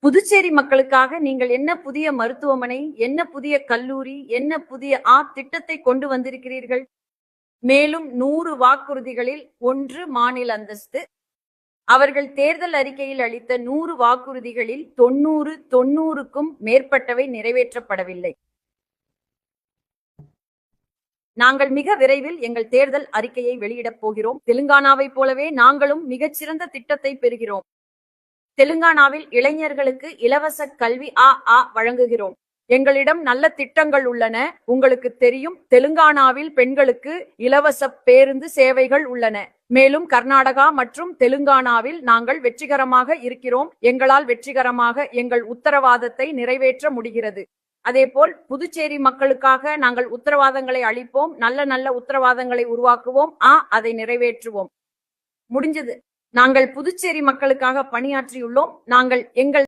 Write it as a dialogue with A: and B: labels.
A: புதுச்சேரி மக்களுக்காக நீங்கள் என்ன புதிய மருத்துவமனை, என்ன புதிய கல்லூரி, என்ன புதிய திட்டத்தை கொண்டு வந்திருக்கிறீர்கள்? மேலும் 100 வாக்குறுதிகளில் 1 மாநில அந்தஸ்து. அவர்கள் தேர்தல் அறிக்கையில் அளித்த 100 வாக்குறுதிகளில் 90க்கும் மேற்பட்டவை நிறைவேற்றப்படவில்லை. நாங்கள் மிக விரைவில் எங்கள் தேர்தல் அறிக்கையை வெளியிடப் போகிறோம். தெலுங்கானாவைப் போலவே நாங்களும் மிகச்சிறந்த திட்டத்தை பெறுகிறோம். தெலுங்கானாவில் இளைஞர்களுக்கு இலவச கல்வி வழங்குகிறோம். எங்களிடம் நல்ல திட்டங்கள் உள்ளன. உங்களுக்கு தெரியும், தெலுங்கானாவில் பெண்களுக்கு இலவச பேருந்து சேவைகள் உள்ளன. மேலும் கர்நாடகா மற்றும் தெலுங்கானாவில் நாங்கள் வெற்றிகரமாக இருக்கிறோம். எங்களால் வெற்றிகரமாக எங்கள் உத்தரவாதத்தை நிறைவேற்ற முடிகிறது. அதேபோல் புதுச்சேரி மக்களுக்காக நாங்கள் உத்தரவாதங்களை அளிப்போம். நல்ல உத்தரவாதங்களை உருவாக்குவோம். அதை நிறைவேற்றுவோம். முடிஞ்சது. நாங்கள் புதுச்சேரி மக்களுக்காக பணியாற்றியுள்ளோம். நாங்கள் எங்கள்